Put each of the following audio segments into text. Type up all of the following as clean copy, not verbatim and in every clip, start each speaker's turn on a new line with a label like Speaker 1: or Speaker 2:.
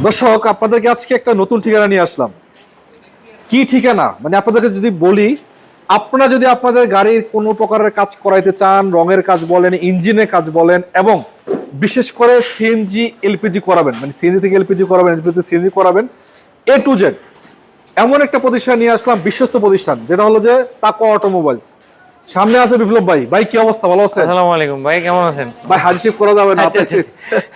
Speaker 1: দর্শক, আপনাদেরকে আজকে একটা নতুন ঠিকানা নিয়ে আসলাম। কি ঠিকানা মানে আপনাদেরকে যদি বলি, আপনারা যদি আপনাদের গাড়ির কোনো প্রকারের কাজ করাইতে চান, রঙের কাজ বলেন, ইঞ্জিনের কাজ বলেন, এবং বিশেষ করে সিএনজি এলপিজি করাবেন, মানে সিএনজি থেকে এলপিজি করাবেন, এলপিজি থেকে সিএনজি করাবেন, এ টু জেড এমন একটা প্রতিষ্ঠান নিয়ে আসলাম, বিশ্বস্ত প্রতিষ্ঠান, যেটা হলো যে তাকওয়া অটোমোবাইলস। সামনে আছে বিপ্লব ভাই। ভাই কি অবস্থা, ভালো আছেন?
Speaker 2: আসসালামু আলাইকুম ভাই, কেমন আছেন?
Speaker 1: ভাই হাজির করা যাবে না আপনাকে।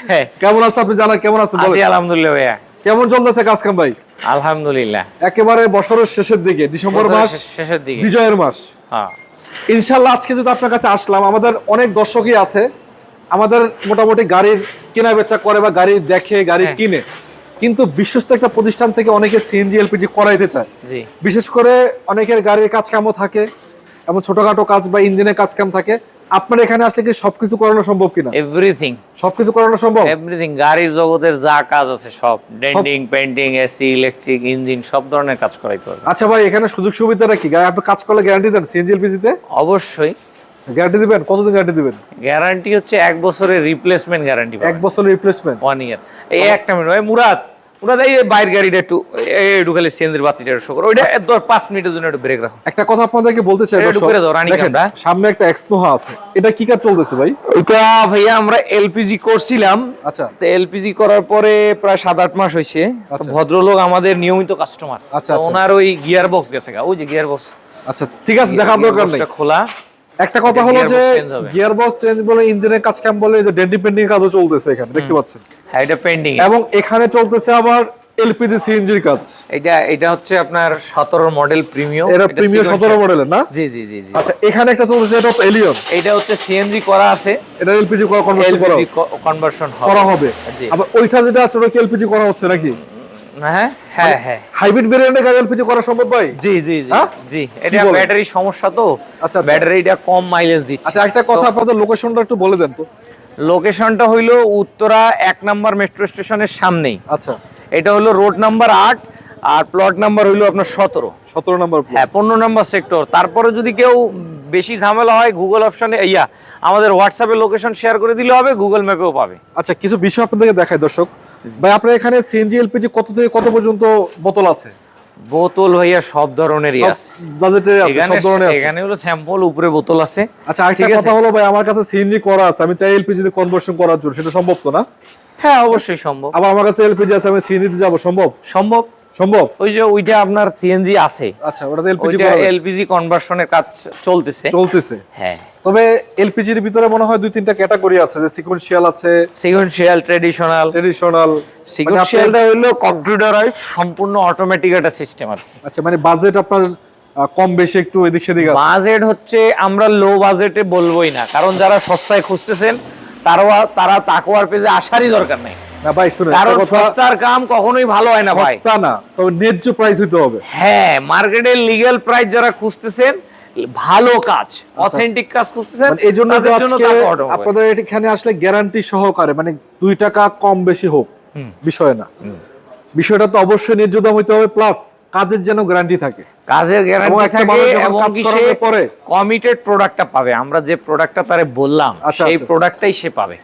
Speaker 2: হ্যাঁ,
Speaker 1: কেমন আছেন আপনি জানেন, কেমন আছেন
Speaker 2: আছি
Speaker 1: বলেন?
Speaker 2: আলহামদুলিল্লাহ ভাইয়া।
Speaker 1: কেমন চলতেছে কাজ কাম ভাই?
Speaker 2: আলহামদুলিল্লাহ।
Speaker 1: একেবারে বছরের শেষের দিকে, ডিসেম্বর মাস,
Speaker 2: শেষের দিকে,
Speaker 1: বিজয়ের মাস।
Speaker 2: হ্যাঁ
Speaker 1: ইনশাআল্লাহ আজকে যদি আপনার কাছে আসলাম, আমাদের অনেক দর্শকই আছে, আমাদের মোটামুটি গাড়ির কেনা বেচা করে বা গাড়ি দেখে, গাড়ি কিনে, কিন্তু বিশ্বস্ত একটা প্রতিষ্ঠান থেকে অনেকে সিএনজি এলপিজি করাইতে চায়।
Speaker 2: জি,
Speaker 1: বিশেষ করে অনেকের গাড়ির কাজ কামও থাকে, এমন ছোটখাটো কাজ বা ইঞ্জিনের কাজ কাম থাকে। আপনার এখানে আসলে কি সবকিছু করানো সম্ভব কিনা?
Speaker 2: এভরিথিং,
Speaker 1: সবকিছু করানো সম্ভব?
Speaker 2: এভরিথিং, গাড়ির জগতের যা কাজ আছে সব, denting, painting, AC, electric, engine, সব ধরনের কাজ করাইতে হবে।
Speaker 1: আচ্ছা ভাই, এখানে সুযোগ সুবিধাটা কি? গাড়ি আপনি কাজ করলে গ্যারান্টি দেন সিএনজি এলপিজি তে?
Speaker 2: অবশ্যই
Speaker 1: গ্যারান্টি দিবেন? কতদিন গ্যারান্টি দিবেন?
Speaker 2: গ্যারান্টি হচ্ছে 1 বছরের রিপ্লেসমেন্ট গ্যারান্টি।
Speaker 1: 1 বছরের রিপ্লেসমেন্ট? 1
Speaker 2: ইয়ার। এই একটা মিনিট ভাই, মুরাদ এই বাইরের গাড়িটা একটু খালি সিএনজির বাতিটা শো করো, ওইটা 5 মিনিটের জন্য একটু ব্রেক রাখো।
Speaker 1: একটা কথা আপনাদেরকে বলতে চাই, দেখেন সামনে একটা এক্সনোহা আছে, এটা কি কাজ চলতেছে ভাই?
Speaker 2: এটা ভাইয়া আমরা এলপিজি করছিলাম।
Speaker 1: আচ্ছা,
Speaker 2: তো এলপিজি করার পরে প্রায় 7-8 মাস হয়েছে। ভদ্রলোক আমাদের নিয়মিত কাস্টমার।
Speaker 1: আচ্ছা,
Speaker 2: ওনার ওই গিয়ার বক্স গেছে, ওই যে গিয়ার বক্স।
Speaker 1: আচ্ছা ঠিক আছে, দেখার দরকার নেই,
Speaker 2: খোলা।
Speaker 1: একটা কথা হলো যে গিয়ার বক্স চেঞ্জ বলে, ইঞ্জিনের কাজ কাম বলে, যে ডেন্টিং পেন্টিং কাজও চলতেছে এখানে, দেখতে পাচ্ছেন।
Speaker 2: হ্যাঁ, এটা পেন্ডিং।
Speaker 1: এবং এখানে চলতেছে আবার এলপিজি সিএনজির কাজ।
Speaker 2: এটা হচ্ছে আপনার 17 মডেল প্রিমিয়াম।
Speaker 1: এটা প্রিমিয়াম 17 মডেলের না?
Speaker 2: জি জি জি জি।
Speaker 1: আচ্ছা, এখানে একটা চলতেছে, এটা হচ্ছে এলিয়ন।
Speaker 2: এটা হচ্ছে সিএনজি করা আছে,
Speaker 1: এটা এলপিজি
Speaker 2: কনভার্সন
Speaker 1: করা হবে। আবার ওইটা যেটা আছে, ওটা এলপিজি করা হচ্ছে নাকি?
Speaker 2: হ্যাঁ হ্যাঁ হ্যাঁ।
Speaker 1: হাইব্রিড ভেরিয়েন্টে গাড়ি এলপিজি করা সম্ভব ভাই?
Speaker 2: জি জি জি জি। এটা ব্যাটারি সমস্যা তো।
Speaker 1: আচ্ছা,
Speaker 2: ব্যাটারিটা কম মাইলেজ দিচ্ছে।
Speaker 1: আচ্ছা, একটা কথা, আপনাদের লোকেশনটা একটু বলে দেন তো।
Speaker 2: লোকেশনটা হইলো উত্তরা 1 নম্বর মেট্রো স্টেশনের সামনেই।
Speaker 1: আচ্ছা,
Speaker 2: এটা হলো রোড নাম্বার 8, আর প্লট নাম্বার হইলো আপনার 17
Speaker 1: নম্বর।
Speaker 2: হ্যাঁ, 15 নম্বর সেক্টর। তারপরে যদি কেউ বেশি ঝামেলা হয়, গুগল অপশনে আমাদের হোয়াটসঅ্যাপে লোকেশন শেয়ার করে দিলে হবে, গুগল ম্যাপেও পাবে।
Speaker 1: আচ্ছা, কিছু বিষয় আপনাদেরকে দেখায় দর্শক ভাই। আপনার এখানে সিএনজি এলপিজি কত থেকে কত পর্যন্ত বোতল আছে?
Speaker 2: বোতল ভাইয়া সব ধরনেরই আছে,
Speaker 1: বাজেটে আছে, সব ধরনের আছে।
Speaker 2: এখানে হলো স্যাম্পল, উপরে বোতল আছে।
Speaker 1: আচ্ছা, আরেকটা কথা হলো ভাই, আমার কাছে সিএনজি করা আছে, আমি চাই এলপিজি তে কনভার্সন করার জন্য, সেটা সম্ভব তো না?
Speaker 2: হ্যাঁ, অবশ্যই সম্ভব।
Speaker 1: আবার আমার কাছে এলপিজি আছে, আমি সিএনজি তে যাব, সম্ভব?
Speaker 2: সম্ভব
Speaker 1: সম্ভব।
Speaker 2: ওই যে ওইটা আপনার সিএনজি আছে।
Speaker 1: আচ্ছা, ওটাতে এলপিজি
Speaker 2: এলপিজি কনভার্সনের কাজ চলতেছে। হ্যাঁ,
Speaker 1: তবে এলপিজির ভিতরে মনে হয় 2-3টা ক্যাটাগরি আছে, যে সিকোয়েন্সিয়াল আছে,
Speaker 2: ট্র্যাডিশনাল। সিকোয়েন্সিয়ালটা হলো কম্পিউটারাইজ, সম্পূর্ণ অটোমেটিক একটা সিস্টেম আর।
Speaker 1: আচ্ছা, মানে বাজেট আপনার কম বেশি একটু এদিক সেদিক আছে?
Speaker 2: বাজেট হচ্ছে আমরা লো বাজেটে বলবোই না, কারণ যারা সস্তায় খুঁজতেছেন তারা তাকওয়ার পেজে আসারই দরকার নাই।
Speaker 1: না ভাই শুনুন,
Speaker 2: কারণ সস্তার কাম কখনোই ভালো হয় না ভাই।
Speaker 1: সস্তা না, তবে ন্যায্য প্রাইস হতে হবে।
Speaker 2: হ্যাঁ, মার্কেটের লিগ্যাল প্রাইস যারা খুঁজতেছেন, ভালো কাজ, অথেন্টিক কাজ খুঁজতেছেন,
Speaker 1: এই জন্য আপনাদের এখানে আসলে গ্যারান্টি সহকারে, মানে 2 টাকা কম বেশি হোক বিষয় না, বিষয়টা তো অবশ্যই ন্যায্য দাম হইতে হবে, প্লাস কাজের যেন গ্যারান্টি থাকে।
Speaker 2: কাজের গ্যারান্টি থাকে এবং
Speaker 1: কাজ করার পরে
Speaker 2: কমিটেড প্রোডাক্টটা পাবে। আমরা যে প্রোডাক্টটা তারে বললাম, সেই প্রোডাক্টটাই সে পাবে।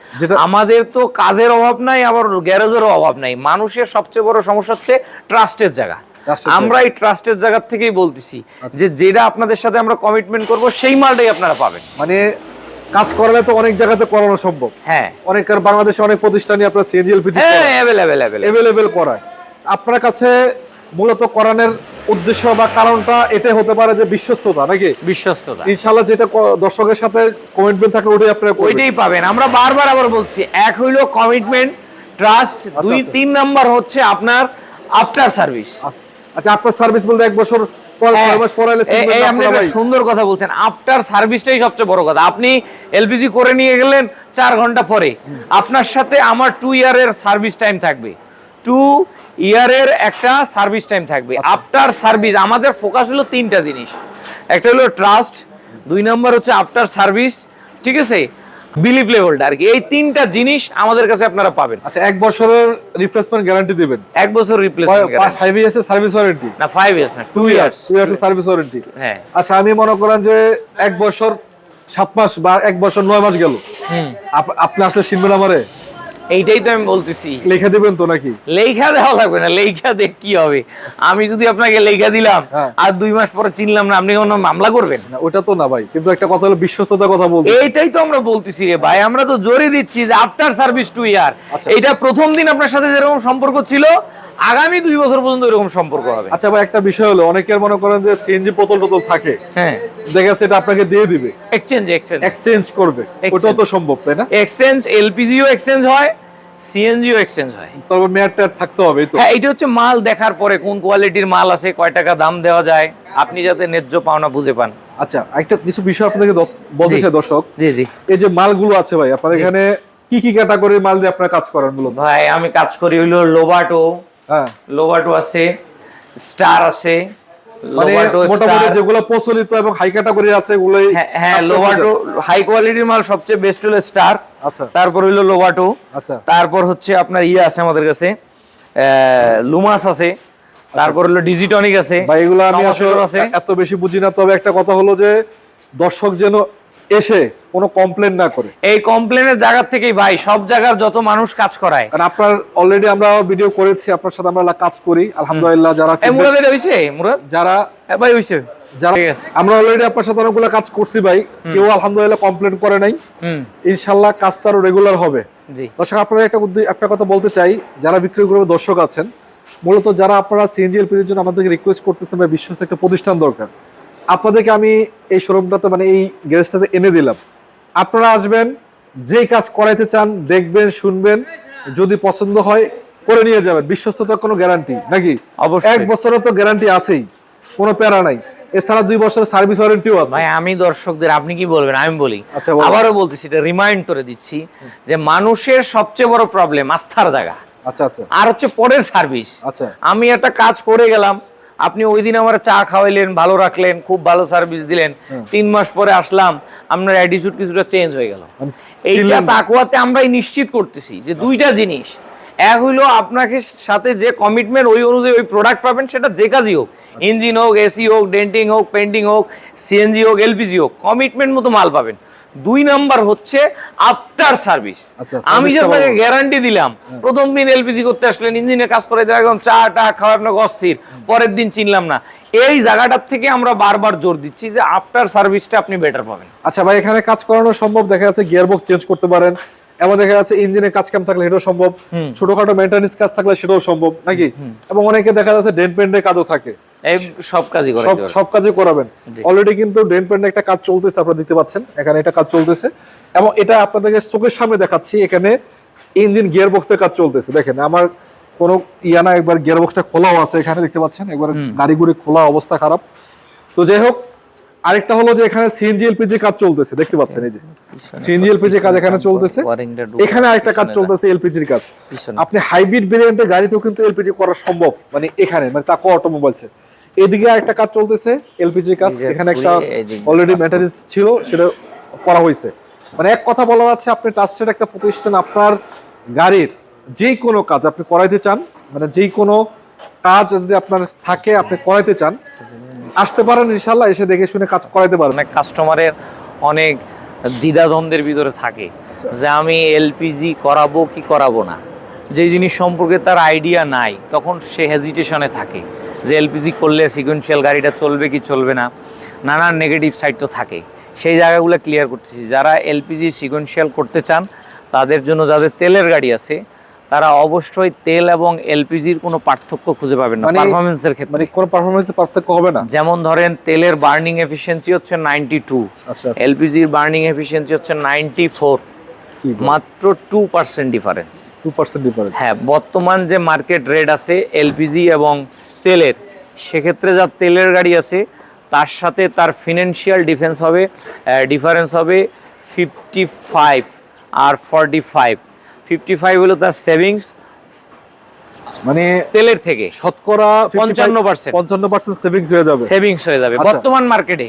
Speaker 2: আমাদের তো কাজের অভাব নাই, আবার গ্যারেজেরও অভাব নাই। মানুষের সবচেয়ে বড় সমস্যা হচ্ছে ট্রাস্টের জায়গা। আমরা এই ট্রাস্টের জায়গা থেকেই বলতেছি যে যেটা আপনাদের সাথে আমরা কমিটমেন্ট করব, সেই মালটাই আপনারা পাবেন।
Speaker 1: মানে কাজ করালে তো অনেক জায়গাতে করানো সম্ভব।
Speaker 2: হ্যাঁ,
Speaker 1: অনেক বাংলাদেশে অনেক প্রতিষ্ঠানই আপনার সিএনজি এলপিজি अवेलेबल করায়। আপনার কাছে মূলত করানোর উদ্দেশ্য বা কারণটা এটাই হতে পারে যে বিশ্বস্ততা, নাকি?
Speaker 2: বিশ্বস্ততা।
Speaker 1: ইনশাআল্লাহ যেটা দর্শকের সাথে কমিটমেন্ট থাকলে ওটাই আপনারা
Speaker 2: ওইটাই পাবেন। আমরা বারবার আবার বলছি, এক হইলো কমিটমেন্ট, ট্রাস্ট, 2-3 নাম্বার হচ্ছে আপনার আফটার সার্ভিস।
Speaker 1: আচ্ছা, আফটার সার্ভিস বলতে 1 বছর পর 6 মাস পর
Speaker 2: সুন্দর কথা বলছেন। আফটার সার্ভিসটাই সবচেয়ে বড় কথা। আপনি এলপিজি করে নিয়ে গেলেন 4 ঘন্টা পরে, আপনার সাথে আমার 2 ইয়ারের সার্ভিস টাইম থাকবে, 2 ইয়ারের একটা সার্ভিস টাইম থাকবে। আফটার সার্ভিস আমাদের ফোকাস হলো 3টা জিনিস। একটা হলো ট্রাস্ট, 2 নাম্বার হচ্ছে আফটার সার্ভিস, ঠিক আছে, বিলিভ লেভেলটা আর কি। এই 3টা জিনিস আমাদের কাছে আপনারা পাবেন।
Speaker 1: আচ্ছা, 1 বছরের রিপ্লেসমেন্ট গ্যারান্টি দিবেন?
Speaker 2: 1 বছর রিপ্লেসমেন্ট গ্যারান্টি।
Speaker 1: 5 ইয়ার্স এর সার্ভিস ওয়ারেন্টি?
Speaker 2: না, 5 ইয়ার্স না, 2 ইয়ার্স।
Speaker 1: 2 ইয়ার্স এর সার্ভিস ওয়ারেন্টি।
Speaker 2: হ্যাঁ।
Speaker 1: আচ্ছা, আমি মনে করেন যে 1 বছর 7 মাস বা 1 বছর 9 মাস গেল, আপনি আসলে চিনবেন আমারে?
Speaker 2: এইটাই তো আমি বলতেছি।
Speaker 1: লিখে দিবেন তো নাকি?
Speaker 2: লেখা দেওয়া লাগবে না, লেখা দেখ কি হবে? আমি যদি আপনাকে লেখা দিলাম
Speaker 1: হ্যাঁ।
Speaker 2: আর 2 মাস পরে চিনলাম না, আপনি কোনো মামলা করবেন?
Speaker 1: না ওটা তো না ভাই, কিন্তু একটা কথা হলো বিশ্বস্ততার কথা বলতে।
Speaker 2: এইটাই তো আমরা বলতেছি রে ভাই, আমরা তো জোরে দিচ্ছি যে আফটার সার্ভিস 2 ইয়ার।
Speaker 1: আচ্ছা।
Speaker 2: এইটা প্রথম দিন আপনার সাথে যেরকম সম্পর্ক ছিল, আগামী 2 বছর পর্যন্ত এরকম সম্পর্ক হবে।
Speaker 1: আচ্ছা ভাই, একটা বিষয় হলো অনেকের মনে করেন যে সিএনজি বোতল টোতল থাকে,
Speaker 2: হ্যাঁ,
Speaker 1: দেখা যাচ্ছে এটা আপনাকে দিয়ে দিবে,
Speaker 2: এক্সচেঞ্জ
Speaker 1: এক্সচেঞ্জ করবে, ওটাও তো সম্ভব তাই না?
Speaker 2: এক্সচেঞ্জ, এলপিজিও এক্সচেঞ্জ হয়, সিএনজিও এক্সচেঞ্জ হয়।
Speaker 1: তবে মেয়াদ টেয়াদ থাকতে হবে তো।
Speaker 2: হ্যাঁ, এটা হচ্ছে মাল দেখার পরে কোন কোয়ালিটির মাল আছে, কয় টাকা দাম দেওয়া যায়, আপনি যাতে ন্যায্য পাওনা বুঝে পান।
Speaker 1: আচ্ছা, একটা কিছু বিষয় আপনাদেরকে বলতে চাই দর্শক।
Speaker 2: জি জি
Speaker 1: এই যে মালগুলো আছে ভাই, আপনার এখানে কি কি ক্যাটাগরির মাল দিয়ে আপনারা কাজ করেন মূলত?
Speaker 2: ভাই, আমি কাজ করি হইলো লোবাটো,
Speaker 1: হ্যাঁ,
Speaker 2: লোবাটো আছে, স্টার আছে,
Speaker 1: মানে
Speaker 2: লোবাটো
Speaker 1: মোটামুটি
Speaker 2: স্টার।
Speaker 1: যেগুলো প্রচলিত এবং হাই ক্যাটাগরি আছে ওগুলোই।
Speaker 2: হ্যাঁ, লোবাটো হাই কোয়ালিটির মাল সবচেয়ে বেস্ট হলো স্টার,
Speaker 1: আচ্ছা
Speaker 2: তারপর হইলো লোবাটো,
Speaker 1: আচ্ছা
Speaker 2: তারপর হচ্ছে আপনার আছে আমাদের কাছে লুমাস আছে, তারপর হলো ডিজিটনিক আছে।
Speaker 1: ভাই, এগুলো আমি
Speaker 2: টমাটোর
Speaker 1: আসলে
Speaker 2: আছে।
Speaker 1: এত বেশি বুঝি না, তবে একটা কথা হলো যে দর্শক যেন এসে কোনো কমপ্লেন না করে।
Speaker 2: এই কমপ্লেনের জায়গা থেকেই ভাই সব জায়গার যত মানুষ কাজ করায়।
Speaker 1: কারণ আপনার অলরেডি আমরা ভিডিও করেছি, আপনার সাথে আমরা কাজ করি আলহামদুলিল্লাহ। যারা
Speaker 2: এই মুরাদ, এটা হইছে মুরাদ?
Speaker 1: যারা
Speaker 2: ভাই হইছে,
Speaker 1: যারা
Speaker 2: ঠিক আছে।
Speaker 1: আমরা অলরেডি আপনার সাথে অনেকগুলো কাজ করছি ভাই, কেউ আলহামদুলিল্লাহ কমপ্লেন করে নাই। ইনশাল্লাহ কাজ তো আরো রেগুলার হবে।
Speaker 2: জি।
Speaker 1: দর্শক, আপনারা একটা কথা বলতে চাই, যারা বিক্রি গ্রুপের দর্শক আছেন, মূলত যারা আপনারা সিএনজি এলপিজির জন্য আমাদেরকে রিকোয়েস্ট করতেছেন বা বিশ্বস্ত একটা প্রতিষ্ঠান দরকার, আপনাদেরকে আমি এই শোরুমটাতে মানে এই গ্যারেজটাতে এনে দিলাম। আপনারা আসবেন, যেই কাজ করাইতে চান দেখবেন, শুনবেন, যদি পছন্দ হয় করে নিয়ে যাবেন। বিশ্বস্ততার কোনো গ্যারান্টি নাকি?
Speaker 2: অবশ্যই।
Speaker 1: 1 বছরের তো গ্যারান্টি আছেই, কোনো প্যারা নাই। এছাড়া 2 বছরের সার্ভিস ওয়ারেন্টিও আছে।
Speaker 2: ভাই, আমি দর্শকদের, আপনি কি বলবেন আমি বলি।
Speaker 1: আচ্ছা, বলুন।
Speaker 2: আবারও বলতেছি, এটা রিমাইন্ড করে দিচ্ছি যে মানুষের সবচেয়ে বড় প্রবলেম আস্থার জায়গা,
Speaker 1: আচ্ছা আচ্ছা
Speaker 2: আর হচ্ছে পরের সার্ভিস।
Speaker 1: আচ্ছা
Speaker 2: আমি একটা কাজ করে গেলাম, আপনি ওই দিন আমার চা খাওয়াইলেন, ভালো রাখলেন, খুব ভালো সার্ভিস দিলেন, 3 মাস পরে আসলাম, আপনার অ্যাটিটিউড কিছুটা চেঞ্জ হয়ে গেল। এইটা তাকওয়াতে আমরাই নিশ্চিত করতেছি যে 2টা জিনিস। এক হইলো আপনাকে সাথে যে কমিটমেন্ট, ওই অনুযায়ী ওই প্রোডাক্ট পাবেন, সেটা যে কাজই হোক, ইঞ্জিন হোক, এসি হোক, ডেন্টিং হোক, পেন্টিং হোক, সিএনজি হোক, এলপিজি হোক, কমিটমেন্ট মতো মাল পাবেন। 2 নাম্বার হচ্ছে আফটার সার্ভিস।
Speaker 1: আচ্ছা,
Speaker 2: আমি যে আপনাকে গ্যারান্টি দিলাম, প্রথম দিন এলপিজি করতে আসলেন, ইঞ্জিনে কাজ করে একদম চা টা খাওয়া আপনাকে অস্থির, পরের দিন চিনলাম না, এই জায়গাটার থেকে আমরা বারবার জোর দিচ্ছি যে আফটার সার্ভিসটা আপনি বেটার পাবেন।
Speaker 1: আচ্ছা ভাই, এখানে কাজ করানো সম্ভব, দেখা যাচ্ছে গিয়ার বক্স চেঞ্জ করতে পারেন, এবং দেখা যাচ্ছে ইঞ্জিনের কাজ কাম থাকলে সেটাও সম্ভব, ছোটখাটো মেইনটেনেন্স কাজ থাকলে সেটাও সম্ভব নাকি? এবং অনেকে দেখা যাচ্ছে ডেন্ট পেন্টের কাজও থাকে,
Speaker 2: এই সব কাজই করে
Speaker 1: সব কাজে করাবেন। অলরেডি কিন্তু ডেন্ট পেন্টের একটা কাজ চলতেছে, আপনারা দেখতে পাচ্ছেন এখানে এটা কাজ চলতেছে, এবং এটা আপনাদেরকে চোখের সামনে দেখাচ্ছি। এখানে ইঞ্জিন গিয়ার বক্সের কাজ চলতেছে, দেখেন আমার কোনো ইয়ানা, একবার গিয়ার বক্সটা খোলাও আছে, এখানে দেখতে পাচ্ছেন একবার গাড়ি গুড়ি খোলা, অবস্থা খারাপ। তো যাই হোক, আরেকটা হলো যে এখানে সিএনজি এলপিজি কাজ চলতেছে, দেখতে পাচ্ছেন এই যে সিএনজি এলপিজি কাজ এখানে চলতেছে। এখানে আরেকটা কাজ চলতেছে এলপিজির কাজ। আপনি হাইব্রিড ভেরিয়েন্টের গাড়িতেও কিন্তু এলপিজি করা সম্ভব, মানে এখানে মানে তাকওয়া অটোমোবাইলসে। এদিকে আরেকটা কাজ চলতেছে এলপিজির কাজ, এখানে একটা অলরেডি মেইনটেনেন্স ছিল, সেটা করা হয়েছে। মানে এক কথা বলা যাচ্ছে, আপনি ট্রাস্টেড একটা প্রতিষ্ঠান, আপনার গাড়ির যে কোনো কাজ আপনি করাইতে চান, মানে যে কোনো কাজ যদি আপনার থাকে আপনি করাইতে চান, আসতে পারেন ইনশাল্লাহ, এসে দেখে শুনে কাজ করাইতে পারেন।
Speaker 2: অনেক কাস্টমারের অনেক দ্বিধাদ্বন্দ্বের ভিতরে থাকে যে আমি এলপিজি করাবো কি করাবো না, যে জিনিস সম্পর্কে তার আইডিয়া নাই, তখন সে হেজিটেশনে থাকে যে এলপিজি করলে সিকুয়েন্সিয়াল গাড়িটা চলবে কি চলবে না, নানান নেগেটিভ সাইড তো থাকে। সেই জায়গাগুলো ক্লিয়ার করতেছি। যারা এলপিজি সিকুয়েন্সিয়াল করতে চান তাদের জন্য, যাদের তেলের গাড়ি আছে তারা অবশ্যই তেল এবং এলপিজির কোনো পার্থক্য খুঁজে পাবেন না পারফরম্যান্সের ক্ষেত্রে।
Speaker 1: মানে কোনো পারফরম্যান্সের পার্থক্য হবে না।
Speaker 2: যেমন ধরেন, তেলের বার্নিং এফিসিয়েন্সি হচ্ছে 92,
Speaker 1: আচ্ছা,
Speaker 2: এলপিজির বার্নিং এফিসিয়েন্সি হচ্ছে 94, মাত্র 2% ডিফারেন্স।
Speaker 1: 2% ডিফারেন্স।
Speaker 2: হ্যাঁ, বর্তমান যে মার্কেট রেট আছে এলপিজি এবং তেলের, সেক্ষেত্রে যা তেলের গাড়ি আছে তার সাথে তার ফিনান্সিয়াল ডিফারেন্স হবে 55 আর 45। 55 হলো তার সেভিংস,
Speaker 1: মানে
Speaker 2: তেলের থেকে
Speaker 1: শতকরা
Speaker 2: 55%
Speaker 1: সেভিংস হয়ে যাবে,
Speaker 2: আচ্ছা, বর্তমান মার্কেটে।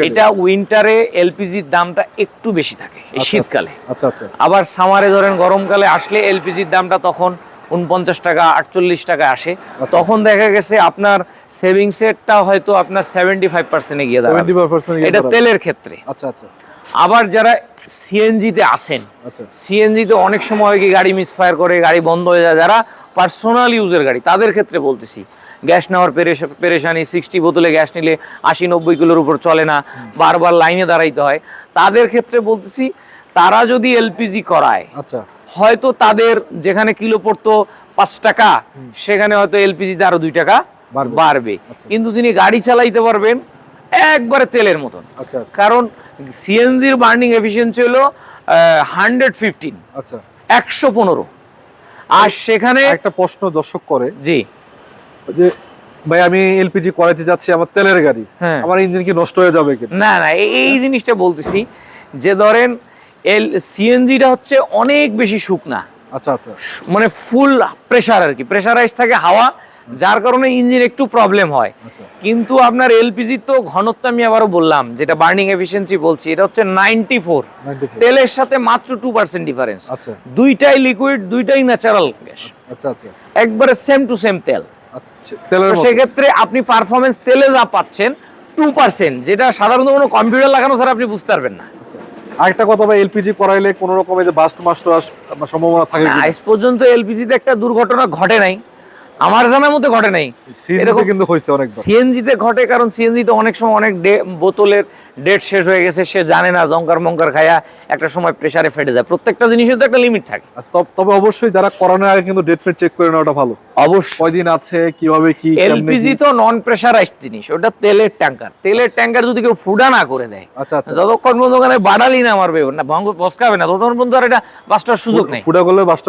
Speaker 2: এটা উইন্টারে এলপিজির দামটা একটু বেশি থাকে, এই শীতকালে।
Speaker 1: আচ্ছা আচ্ছা।
Speaker 2: আবার সামারে ধরেন গরমকালে আসলে এলপিজির দামটা তখন 49 টাকা 48 টাকা আসে। তখন দেখা গেছে আপনার সেভিংসেরটা হয়তো আপনার 75% গিয়ে দাঁড়াবে, এটা তেলের ক্ষেত্রে।
Speaker 1: আচ্ছা আচ্ছা।
Speaker 2: আবার যারা সিএনজিতে আসেন,
Speaker 1: আচ্ছা
Speaker 2: সিএনজিতে অনেক সময় হয় কি গাড়ি মিসফায়ার করে, গাড়ি বন্ধ হয়ে যায়, যারা পার্সোনাল ইউজের গাড়ি তাদের ক্ষেত্রে বলতেছি গ্যাস নেওয়ার পেরেশানি, 60 বোতলে গ্যাস নিলে 80-90 কিলোর উপর চলে না, বারবার লাইনে দাঁড়াইতে হয়, তাদের ক্ষেত্রে বলতেছি তারা যদি এলপিজি করায়,
Speaker 1: আচ্ছা
Speaker 2: হয়তো তাদের যেখানে কিলো পড়তো 5 টাকা সেখানে হয়তো এলপিজিতে আরো 2 টাকা বাড়বে,
Speaker 1: আচ্ছা।
Speaker 2: কিন্তু তিনি গাড়ি চালাইতে পারবেন একবারে তেলের মতন।
Speaker 1: আচ্ছা আচ্ছা
Speaker 2: কারণ সিএনজির বার্নিং এফিসিয়েন্সি হলো 115,
Speaker 1: আচ্ছা
Speaker 2: 115, আর সেখানে
Speaker 1: একটা প্রশ্ন দর্শক করে
Speaker 2: জি
Speaker 1: যে ভাই আমি এলপিজি করাইতে যাচ্ছি, আমার তেলের গাড়ি,
Speaker 2: হ্যাঁ।
Speaker 1: আমার ইঞ্জিন কি নষ্ট হয়ে যাবে কিনা?
Speaker 2: না না, এই জিনিসটা বলতেছি যে ধরেন সিএনজিটা হচ্ছে অনেক বেশি শুকনা,
Speaker 1: আচ্ছা আচ্ছা
Speaker 2: মানে ফুল প্রেসার আর কি, প্রেসারাইজ থাকে হাওয়া, যার কারণে ইঞ্জিন একটু প্রবলেম হয়।
Speaker 1: আচ্ছা
Speaker 2: কিন্তু আপনার এলপিজি তো ঘনত্ব আমি আবারও বললাম, যেটা বার্নিং এফিসিয়েন্সি বলছি, এটা হচ্ছে 94,
Speaker 1: 94
Speaker 2: তেলের সাথে মাত্র 2% ডিফারেন্স,
Speaker 1: আচ্ছা
Speaker 2: দুইটাই লিকুইড, দুইটাই ন্যাচারাল গ্যাস,
Speaker 1: আচ্ছা আচ্ছা
Speaker 2: একবারে সেম টু সেম তেল।
Speaker 1: আচ্ছা তেলের
Speaker 2: তো
Speaker 1: মতো।
Speaker 2: সেক্ষেত্রে আপনি পারফরমেন্স তেলে যা পাচ্ছেন 2%, যেটা সাধারণত কোনো কম্পিউটার লাগানো ছাড়া আপনি বুঝতে পারবেন না।
Speaker 1: আচ্ছা। আরেকটা কথা ভাই, এলপিজি করাইলে কোনো রকমের যে বাস্ট মাস্ট আপনার সম্ভাবনা থাকে কিনা?
Speaker 2: আজ পর্যন্ত এলপিজিতে একটা দুর্ঘটনা ঘটে নাই, আমার জানার মধ্যে ঘটে নাই।
Speaker 1: সিএনজিতে কিন্তু হয়েছে অনেকবার।
Speaker 2: সিএনজিতে ঘটে, কারণ সিএনজিতে অনেক সময় অনেক বোতলের ডেট শেষ হয়ে গেছে, সে জানে না, জঙ্কার মঙ্কার খায়া একটা সময় প্রেসারে ফেটে যায়। প্রত্যেকটা জিনিসের তো একটা লিমিট থাকে।
Speaker 1: আচ্ছা, তবে অবশ্যই যারা করানোর আগে কিন্তু ডেট ফেট চেক করে নেওয়াটা ভালো।
Speaker 2: অবশ্যই
Speaker 1: কয়দিন আছে, কিভাবে কি, কেমনে
Speaker 2: এলপিজি
Speaker 1: কি।
Speaker 2: তো নন প্রেসারাইজড জিনিস, ওটা তেলের ট্যাঙ্কার, তেলের ট্যাঙ্কার যদি কেউ ফুডা না করে দেয়,
Speaker 1: আচ্ছা আচ্ছা
Speaker 2: যতক্ষণ পর্যন্ত ওখানে বাড়ালি না মারবে না, ভঙ্গ পস্কাবে না, ততক্ষণ পর্যন্ত আর এটা বাস্টার সুযোগ নেই।
Speaker 1: ফুটা করলে বাস্ট,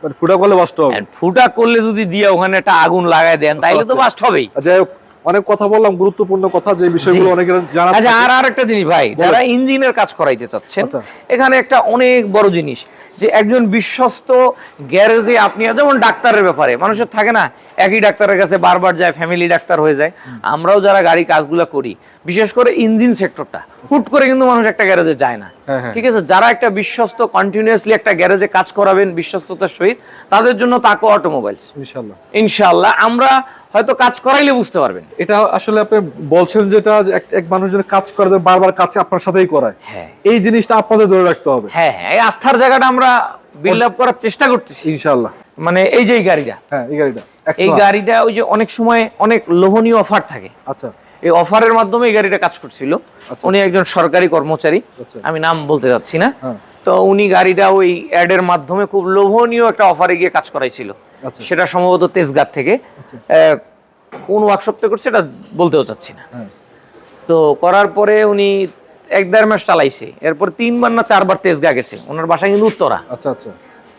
Speaker 1: মানে ফুটা করলে বাস্ট হবে।
Speaker 2: আর ফুটা করলে যদি দিয়ে ওখানে একটা আগুন লাগায় দেন, তাইলে তো
Speaker 1: আচ্ছা।
Speaker 2: বাস্ট হবেই।
Speaker 1: যাই হোক, অনেক কথা বললাম, গুরুত্বপূর্ণ কথা, যে বিষয়গুলো অনেকের জানা
Speaker 2: আচ্ছা,
Speaker 1: থাকে।
Speaker 2: আর একটা জিনিস ভাই, যারা ইঞ্জিনের কাজ করাইতে চাচ্ছেন,
Speaker 1: আচ্ছা।
Speaker 2: এখানে একটা অনেক বড় জিনিস, যে একজন বিশ্বস্ত গ্যারেজে আপনি, যেমন ডাক্তারের ব্যাপারে মানুষের থাকে না, একই ডাক্তারের কাছে বারবার যায়, ফ্যামিলি ডাক্তার হয়ে যায়। আমরাও যারা গাড়ি কাজগুলো করি, বিশেষ করে ইঞ্জিন সেক্টরটা, হুট করে কিন্তু মানুষ একটা গ্যারেজে যায় না।
Speaker 1: হ্যাঁ, হ্যাঁ।
Speaker 2: ঠিক আছে, যারা একটা বিশ্বস্ত কন্টিনিউয়াসলি একটা গ্যারেজে কাজ করাবেন বিশ্বস্ততার সহিত, তাদের জন্য তাকো অটোমোবাইলস।
Speaker 1: ইনশাআল্লাহ
Speaker 2: ইনশাআল্লাহ আমরা হয়তো কাজ করাইলে বুঝতে পারবেন।
Speaker 1: এটা আসলে আপনি বলছেন যেটা, যে এক মানুষ যেন কাজ করে, বারবার কাজ আপনার সাথেই করায়,
Speaker 2: হ্যাঁ
Speaker 1: এই জিনিসটা আপনাদের ধরে রাখতে হবে।
Speaker 2: হ্যাঁ হ্যাঁ, এই আস্থার জায়গাটা আমরা বিল্ড আপ করার চেষ্টা করতেছি।
Speaker 1: ইনশাআল্লাহ।
Speaker 2: মানে এই যে এই গাড়িটা,
Speaker 1: হ্যাঁ, এই গাড়িটা
Speaker 2: এই গাড়িটা ওই যে অনেক সময় অনেক লোভনীয় অফার থাকে,
Speaker 1: আচ্ছা
Speaker 2: এই অফারের মাধ্যমে এই গাড়িটা কাজ করছিল।
Speaker 1: আচ্ছা।
Speaker 2: উনি একজন সরকারি কর্মচারী,
Speaker 1: আচ্ছা।
Speaker 2: আমি নাম বলতে যাচ্ছি না।
Speaker 1: হ্যাঁ।
Speaker 2: তো উনি গাড়িটা ওই অ্যাডের মাধ্যমে খুব লোভনীয় একটা অফারে গিয়ে কাজ করাইছিল।
Speaker 1: আচ্ছা।
Speaker 2: সেটা সম্ভবত তেজগাঁ থেকে, কোন ওয়ার্কশপ থেকে করছে এটা বলতেও চাচ্ছি না।
Speaker 1: হ্যাঁ।
Speaker 2: তো করার পরে উনি 1-1.5 মাস চালাইছে, এরপর 3বার না 4বার তেজগাঁ গেছে। ওনার বাসা কিন্তু উত্তরা।
Speaker 1: আচ্ছা আচ্ছা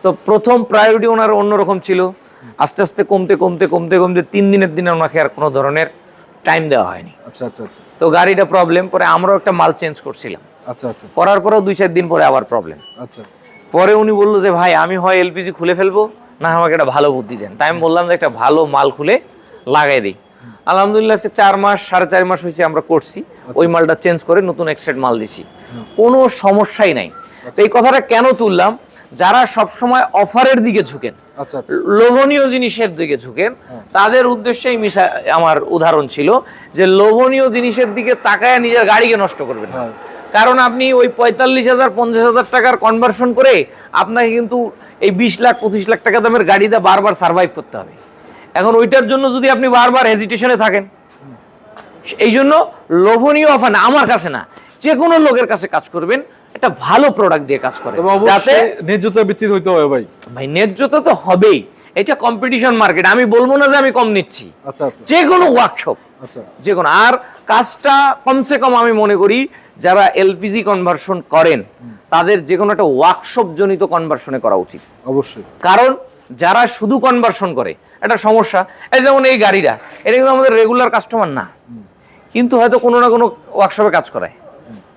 Speaker 2: তো প্রথম প্রায়োরিটি ওনার অন্যরকম ছিল, আস্তে আস্তে কমতে কমতে কমতে কমতে 3 দিনের দিনে ওনাকে আর কোনো ধরনের টাইম দেওয়া হয়নি।
Speaker 1: আচ্ছা আচ্ছা আচ্ছা
Speaker 2: তো গাড়িটা প্রবলেম, পরে আমরাও একটা মাল চেঞ্জ করছিলাম,
Speaker 1: আচ্ছা আচ্ছা
Speaker 2: করার পরেও 2-4 দিন পরে আবার প্রবলেম।
Speaker 1: আচ্ছা
Speaker 2: পরে উনি বললো যে ভাই আমি হয় এলপিজি খুলে ফেলবো, না আমাকে একটা ভালো বুদ্ধি দেন। তাই আমি বললাম যে একটা ভালো মাল খুলে লাগাই দিই। আলহামদুলিল্লাহ আজকে 4 মাস 4.5 মাস হয়েছে আমরা করছি, ওই মালটা চেঞ্জ করে নতুন এক্সট্রেট মাল দিছি, কোনো সমস্যাই নাই। তো এই কথাটা কেন তুললাম, যারা সবসময় অফারের দিকে ঝুঁকেন,
Speaker 1: আচ্ছা আচ্ছা
Speaker 2: লোভনীয় জিনিসের দিকে ঝুঁকেন, তাদের উদ্দেশ্যেই আমার উদাহরণ ছিল যে লোভনীয় জিনিসের দিকে তাকায় নিজের গাড়িকে নষ্ট করবেন না।
Speaker 1: হ্যাঁ।
Speaker 2: কারণ আপনি ওই 45,000-50,000 টাকার কনভার্সন করে আপনাকে কিন্তু এই 20 লাখ 25 লাখ টাকা দামের গাড়িটা বারবার সার্ভাইভ করতে হবে। এখন ওইটার জন্য যদি আপনি বারবার হেজিটেশনে থাকেন, এই জন্য লোভনীয় অফার না, আমার কাছে না, যে কোনো লোকের কাছে কাজ করবেন একটা ভালো প্রোডাক্ট দিয়ে কাজ করে,
Speaker 1: তবে
Speaker 2: যাতে
Speaker 1: অবশ্যই ন্যায্যতা ভিত্তিক হইতে হবে ভাই।
Speaker 2: ভাই ন্যায্যতা তো হবেই, এটা কম্পিটিশন মার্কেট, আমি বলবো না যে আমি কম নিচ্ছি।
Speaker 1: আচ্ছা আচ্ছা
Speaker 2: যে কোনো ওয়ার্কশপ,
Speaker 1: আচ্ছা
Speaker 2: যে কোনো, আর কাজটা কমসে কম আমি মনে করি যারা এলপিজি কনভার্সন করেন তাদের যে কোনো একটা ওয়ার্কশপ জনিত কনভার্সনে করা উচিত।
Speaker 1: অবশ্যই।
Speaker 2: কারণ যারা শুধু কনভার্সন করে একটা সমস্যা, এই যেমন এই গাড়িটা, এটা কিন্তু আমাদের রেগুলার কাস্টমার না, কিন্তু হয়তো কোনো না কোনো ওয়ার্কশপে কাজ করায়,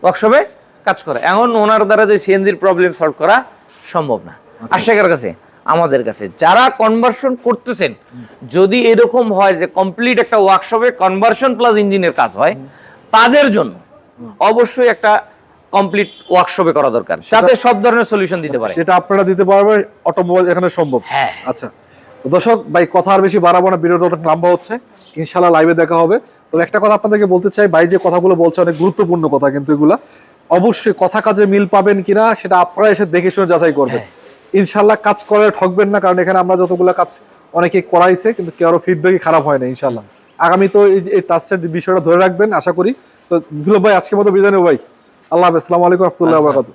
Speaker 2: ওয়ার্কশপে কাজ করে। এখন ওনার দ্বারা যে সিএনজির প্রবলেম সলভ করা সম্ভব না। আশেকের কাছে, আমাদের কাছে যারা কনভার্সন করতেছেন, যদি এরকম হয় যে কমপ্লিট একটা ওয়ার্কশপে কনভার্সন প্লাস ইঞ্জিনের কাজ হয়, তাদের জন্য অবশ্যই একটা কমপ্লিট ওয়ার্কশপে করা দরকার, যাতে সব ধরনের সলিউশন দিতে পারে।
Speaker 1: সেটা আপনারা দিতে পারবে, অটোমোবাইল এখানে সম্ভব।
Speaker 2: হ্যাঁ।
Speaker 1: আচ্ছা তো দর্শক ভাই, কথা আর বেশি বাড়াবো না, ভিডিওটা অনেক লম্বা হচ্ছে, ইনশাআল্লাহ লাইভে দেখা হবে। তবে একটা কথা আপনাদেরকে বলতে চাই, ভাই যে কথাগুলো বলছে অনেক গুরুত্বপূর্ণ কথা, কিন্তু এগুলা অবশ্যই কথা কাজে মিল পাবেন কিনা সেটা আপনারা এসে দেখে শুনে যাচাই করবেন। ইনশাল্লাহ কাজ করে ঠকবেন না, কারণ এখানে আমরা যতগুলো কাজ অনেকে করাইছে কিন্তু কারো ফিডব্যাকই খারাপ হয় না। ইনশাল্লাহ আগামী তো এই ট্রাস্টের বিষয়টা ধরে রাখবেন আশা করি। তো বিপ্লব ভাই আজকের মতো বিদায় নেব ভাই, আল্লাহ হাফেজ, আসসালামু আলাইকুম ওয়া রাহমাতুল্লাহি ওয়া বারাকাতুহু।